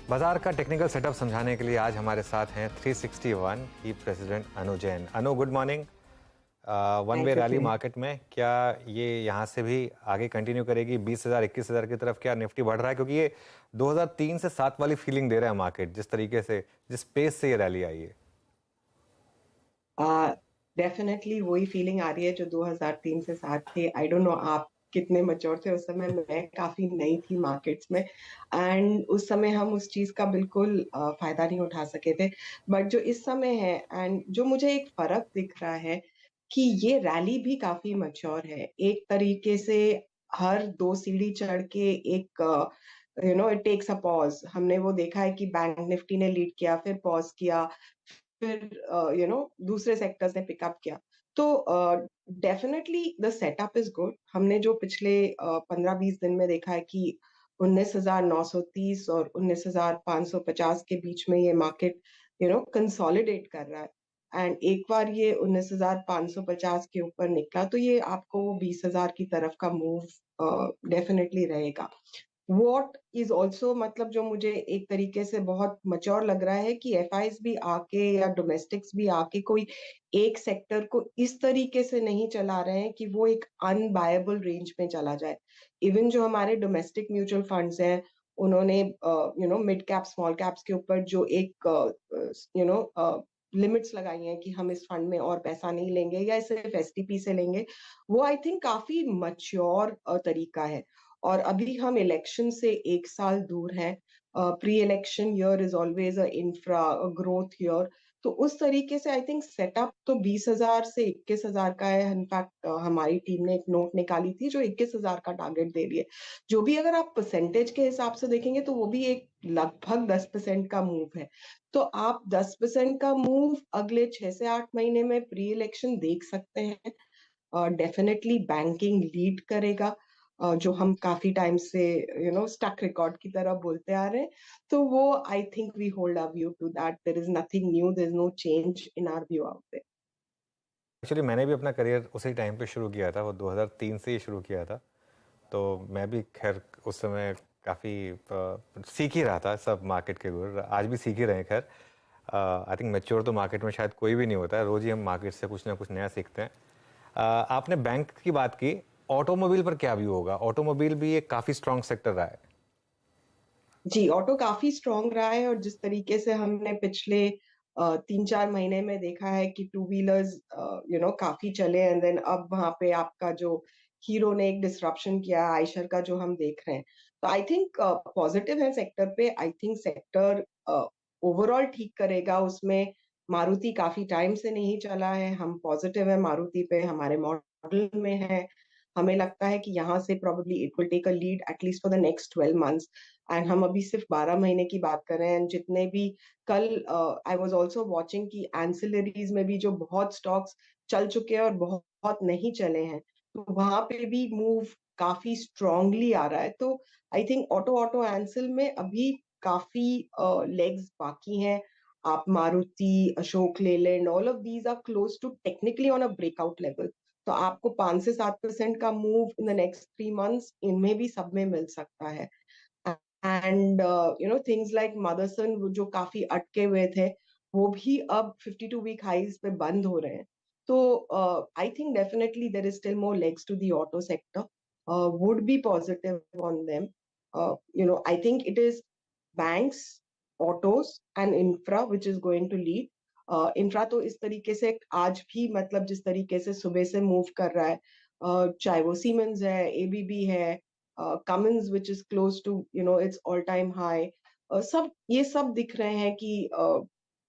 बाजार का technical setup समझाने के लिए आज हमारे साथ हैं 361 की president Anu Jain. Anu, good morning. One way thank you really Tim. Market में क्या ये यहाँ से भी आगे कंटिन्यू करेगी? 20,000 21,000 की तरफ क्या निफ्टी बढ़ रहा है? क्योंकि ये 2003 से 7 वाली फीलिंग दे रहा है मार्केट, जिस तरीके से, जिस पेस से ये रैली आई है। डेफिनेटली वही फीलिंग आ रही है जो 2003 से साथ थे। आई डोंट नो आप कितने मैच्योर थे उस समय, मैं काफी नई थी मार्केट्स में एंड उस समय हम उस चीज का बिल्कुल फायदा नहीं उठा सके थे। बट जो इस समय है एंड जो मुझे एक फर्क दिख रहा है कि ये रैली भी काफी मैच्योर है एक तरीके से। हर दो सीढ़ी चढ़ के एक इट टेक्स अ पॉज। हमने वो देखा है कि बैंक निफ्टी ने लीड किया, फिर पॉज किया, फिर दूसरे सेक्टर्स ने पिकअप किया। तो definitely the setup is good. हमने जो पिछले 15-20 दिन में देखा है कि 19,930 और 19,550 के बीच में ये मार्केट कंसोलिडेट कर रहा है। एंड एक बार ये 19,550 के ऊपर निकला तो ये आपको 20,000 की तरफ का मूव डेफिनेटली रहेगा। वॉट इज ऑल्सो, मतलब जो मुझे एक तरीके से बहुत मच्योर लग रहा है कि एफआईज भी आके या डोमेस्टिक्स भी आके कोई एक सेक्टर को इस तरीके से नहीं चला रहे हैं कि वो एक अनबायबल रेंज में चला जाए। इवन जो हमारे डोमेस्टिक म्यूचुअल फंड्स हैं, उन्होंने मिड कैप स्मॉल कैप्स के ऊपर जो एक लिमिट्स लगाई हैं कि हम इस फंड में और पैसा नहीं लेंगे या सिर्फ एसटीपी से लेंगे, वो आई थिंक काफी मच्योर तरीका है। और अभी हम इलेक्शन से एक साल दूर हैं। Pre election year is always a infra growth year. तो उस तरीके से आई थिंक सेटअप तो 20,000 से 21,000 का है। इनफैक्ट हमारी टीम ने एक नोट निकाली थी जो 21,000 का टारगेट दे रही है। जो भी अगर आप परसेंटेज के हिसाब से देखेंगे तो वो भी एक लगभग 10% का मूव है। तो आप 10% का मूव अगले 6 से 8 महीने में प्री इलेक्शन देख सकते हैं। डेफिनेटली बैंकिंग लीड करेगा, जो हम काफी टाइम से स्टक रिकॉर्ड की तरह बोलते आ रहे हैं। तो वो I think we hold our view to that. There is nothing new, there is no change in our view out there. Actually मैंने भी अपना करियर उसी टाइम पे शुरू किया था, वो 2003 से ही शुरू किया था। तो मैं भी खैर उस समय काफ़ी सीख ही रहा था सब मार्केट के गुर, आज भी सीख ही रहे हैं। खैर आई थिंक मैच्योर तो मार्केट में शायद कोई भी नहीं होता है, रोज़ ही हम मार्केट से कुछ ना कुछ नया सीखते हैं। आपने बैंक की बात की, ऑटोमोबाइल पर क्या व्यू होगा? ऑटोमोबाइल भी एक काफ़ी स्ट्रॉन्ग सेक्टर रहा है। जी, ऑटो काफी स्ट्रांग रहा है। और जिस तरीके से हमने पिछले 3-4 महीने में देखा है कि टू व्हीलर्स काफी चले एंड देन अब वहां पे आपका जो हीरो ने एक डिसरप्शन किया, आयशर का जो हम देख रहे हैं, तो आई थिंक पॉजिटिव है सेक्टर पे। आई थिंक सेक्टर ओवरऑल ठीक करेगा। उसमें मारुति काफी टाइम से नहीं चला है, हम पॉजिटिव है मारुति पे, हमारे मॉडल में है। हमें लगता है कि यहाँ से probably it will take a lead at least for the next 12 months. And हम अभी सिर्फ 12 महीने की बात कर रहे हैं। जितने भी कल आई वॉज ऑल्सो वॉचिंग की एंसिलरीज में भी जो बहुत स्टॉक्स चल चुके हैं और बहुत, बहुत नहीं चले हैं, तो वहां पे भी मूव काफी स्ट्रांगली आ रहा है। तो I think auto auto ancil में अभी काफी लेग्स बाकी हैं। आप Maruti, Ashok Leyland, all of these are close to technically on a breakout level. तो आपको 5 से 7% का move in the next 3 months इनमें भी सब में मिल सकता है। एंड थिंग्स लाइक मदरसन जो काफी अटके हुए थे, वो भी अब 52 वीक हाइज पे बंद हो रहे हैं। तो I think definitely there is still more legs to the auto sector, would be positive on them. I think it is banks, autos and infra which is going to lead. Infra तो इस तरीके से आज भी, मतलब जिस तरीके से सुबह से मूव कर रहा है, चाहे वो सीमेंस है, एबीबी है, Cummins which is close to its all time high, सब ये सब दिख रहे हैं कि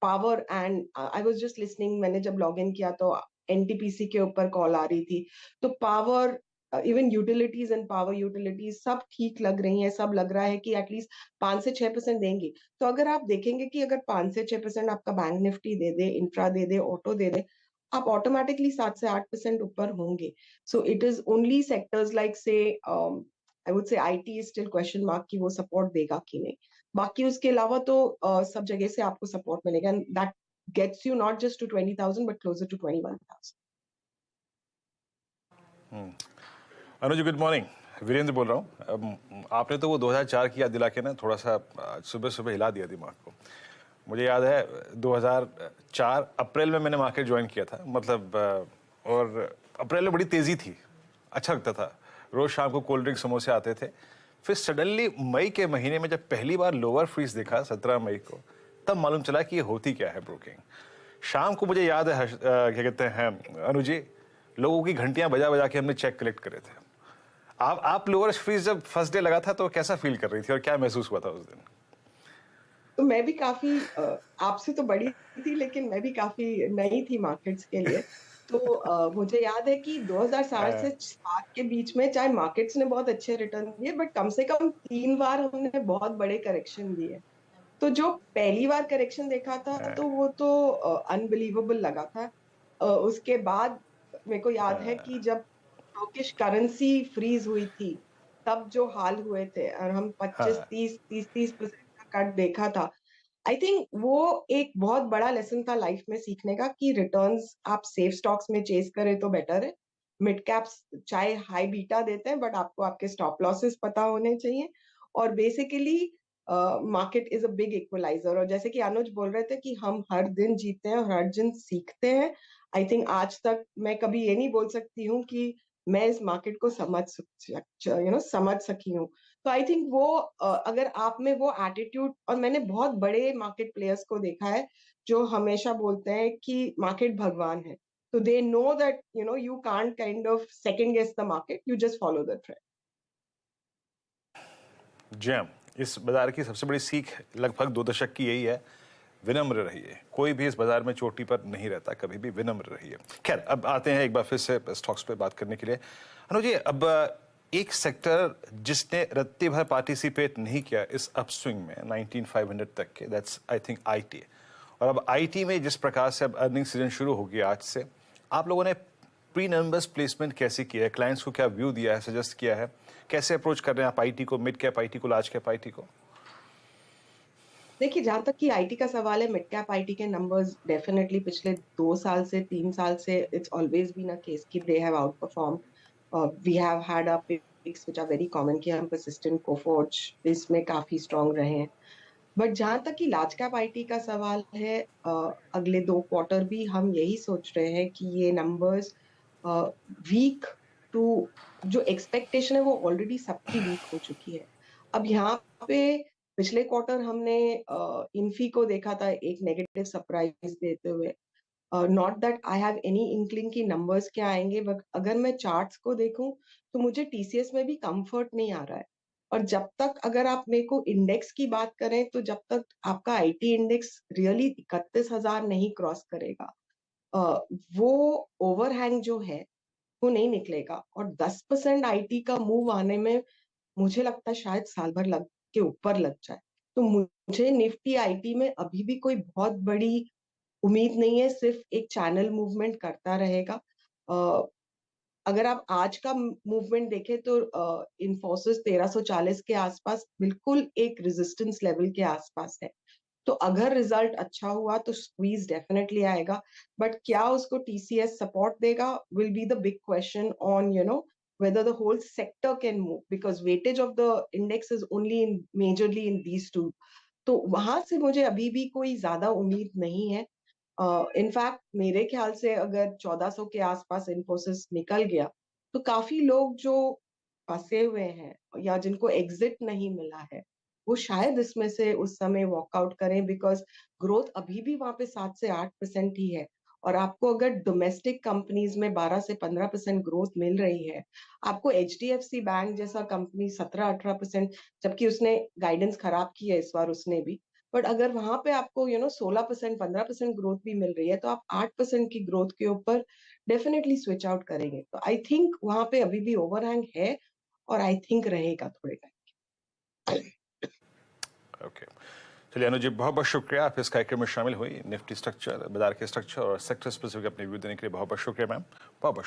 power and I was just listening. मैंने जब लॉग इन किया तो एनटीपीसी के ऊपर कॉल आ रही थी। तो power, even utilities and power utilities सब ठीक लग रही हैं। सब लग रहा है कि एटलीस्ट 5 से 6% देंगे। तो अगर आप देखेंगे कि अगर 5 से 6% आपका बैंक निफ्टी दे दे, इंफ्रा दे दे, ऑटो दे दे, आप ऑटोमेटिकली 7 से 8% ऊपर होंगे। So it is only sectors like say I would say IT is still question mark कि वो सपोर्ट देगा कि नहीं। बाकी उसके अलावा तो सब जगह से आपको सपोर्ट मिलेगा। That gets you not just to 20,000 but closer to 21,000। Anuj, good morning. Virendra बोल रहा हूँ। आपने तो वो 2004 की याद दिला के ना थोड़ा सा सुबह सुबह हिला दिया दिमाग को। मुझे याद है 2004 अप्रैल में मैंने मार्केट ज्वाइन किया था, मतलब और अप्रैल में बड़ी तेज़ी थी, अच्छा लगता था। रोज़ शाम को कोल्ड ड्रिंक समोसे आते थे। फिर सडनली मई के महीने में जब पहली बार लोअर फ्रीज देखा 17 मई को, तब मालूम चला कि ये होती क्या है ब्रोकिंग। शाम को मुझे याद है क्या कहते हैं अनुज जी, लोगों की घंटियां बजा बजा के हमने चेक कलेक्ट करे थे। आप लोअर फ्रीज जब फर्स्ट डे लगा था तो कैसा फील कर रही थी और क्या महसूस हुआ था उस दिन? तो मैं भी काफी आपसे तो बड़ी थी, लेकिन मैं भी काफी नई थी मार्केट्स के लिए। तो मुझे याद है कि 2007 से 7 के बीच में चाहे मार्केट्स ने बहुत अच्छे रिटर्न दिए, बट कम से कम 3 बार हमने बहुत बड़े करेक्शन दिए। तो जो पहली बार करेक्शन देखा था तो वो तो अनबिलीवेबल लगा था। उसके बाद मेरे को याद है कि जब टर्किश करेंसी फ्रीज हुई थी, तब जो हाल हुए थे और हम 25 30 30% का कट देखा था। आई थिंक वो एक बहुत बड़ा लेसन था लाइफ में सीखने का कि रिटर्न्स आप सेफ स्टॉक्स में चेस करें तो बेटर है। मिड कैप्स चाहे हाई बीटा देते हैं, बट आपको आपके स्टॉप लॉसेस पता होने चाहिए। और basically market is a big equaliser, और जैसे कि अनुज बोल रहे थे कि हम हर दिन जीते हैं और हर दिन सीखते हैं। आई थिंक आज तक मैं कभी ये नहीं बोल सकती हूँ कि मैं इस मार्केट को समझ सकी हूँ। तो आई थिंक वो अगर आप में वो एटीट्यूड, और मैंने बहुत बड़े मार्केट प्लेयर्स को देखा है जो हमेशा बोलते हैं कि मार्केट भगवान है। तो they know that you can't kind of second guess the market, you just follow the trend. जैम, इस बाजार की सबसे बड़ी सीख लगभग 2 दशक की यही है, विनम्र रहिए। कोई भी इस बाजार में चोटी पर नहीं रहता, कभी भी विनम्र रहिए। खैर, अब आते हैं एक बार फिर से स्टॉक्स पे बात करने के लिए। अनुज जी, अब एक सेक्टर जिसने रत्ती भर पार्टिसिपेट नहीं किया इस अपस्विंग में 19500 तक के, दैट्स आई थिंक आईटी। और अब आईटी में जिस प्रकार से अब अर्निंग सीजन शुरू हो गया आज से, आप लोगों ने प्री नंबर्स प्लेसमेंट कैसे किया है, क्लाइंट्स को क्या व्यू दिया है, सजेस्ट किया है, कैसे अप्रोच कर रहे हैं आप आईटी को, मिड कैप आईटी को, लार्ज कैप आईटी को? देखिए, जहां तक कि आईटी का सवाल है, मिड कैप आईटी के नंबर्स डेफिनेटली पिछले 2 साल से 3 साल से it's always been a case कि they have outperform. We have had a picks which are very common कि हम परसिस्टेंट कोफोर्ज इसमें काफी स्ट्रांग रहे हैं। बट जहां तक कि लार्ज कैप आईटी का सवाल है, अगले 2 क्वार्टर भी हम यही सोच रहे हैं कि ये नंबर्स वीक टू, जो एक्सपेक्टेशन है वो ऑलरेडी सबकी वीक हो चुकी है। अब यहाँ पे पिछले क्वार्टर हमने इन्फी को देखा था एक नेगेटिव सरप्राइज देते हुए। Not that I have any inkling की नंबर्स क्या आएंगे, बट अगर मैं चार्ट्स को देखूं तो मुझे टीसीएस में भी कंफर्ट नहीं आ रहा है। और जब तक, अगर आप मेरे को इंडेक्स की बात करें, तो जब तक आपका आईटी इंडेक्स रियली 31,000 नहीं क्रॉस करेगा, वो ओवरहैंग जो है वो नहीं निकलेगा। और 10% आईटी का मूव आने में मुझे लगता है शायद साल भर लग के ऊपर लग जाए। तो मुझे निफ्टी आईटी में अभी भी कोई बहुत बड़ी उम्मीद नहीं है, सिर्फ एक चैनल मूवमेंट करता रहेगा। अगर आप आज का मूवमेंट देखें तो इन्फोसिस 1340 के आसपास बिल्कुल एक रेजिस्टेंस लेवल के आसपास है। तो अगर रिजल्ट अच्छा हुआ तो स्क्वीज डेफिनेटली आएगा, बट क्या उसको टीसीएस सपोर्ट देगा will be the big question on whether the whole sector can move, because weightage of the index is only in majorly in these two. तो वहां से मुझे अभी भी कोई ज्यादा उम्मीद नहीं है। इनफैक्ट मेरे ख्याल से अगर 1400 के आसपास इन्फोसिस निकल गया तो काफी लोग जो फंसे हुए हैं या जिनको एग्जिट नहीं मिला है, वो शायद इसमें से उस समय वॉकआउट करें, बिकॉज ग्रोथ अभी भी वहां पे 7 से 8% ही है। और आपको अगर डोमेस्टिक कंपनीज में 12 से 15% ग्रोथ मिल रही है, आपको एचडीएफसी बैंक जैसा कंपनी 17 18%, जबकि उसने गाइडेंस खराब की है इस बार उसने भी, बट अगर वहां पे आपको 16% 15% ग्रोथ भी मिल रही है, तो आप 8% की ग्रोथ के ऊपर डेफिनेटली स्विच आउट करेंगे। तो आई थिंक वहां पे अभी भी ओवरहैंग है, और आई थिंक रहेगा थोड़े टाइम। ओके, चलिए अनुज जी, बहुत बहुत शुक्रिया, आप इस कार्यक्रम में शामिल हुई। निफ्टी स्ट्रक्चर, बाजार के स्ट्रक्चर और सेक्टर स्पेसिफिक अपने व्यू देने के लिए बहुत बहुत शुक्रिया मैम, बहुत बहुत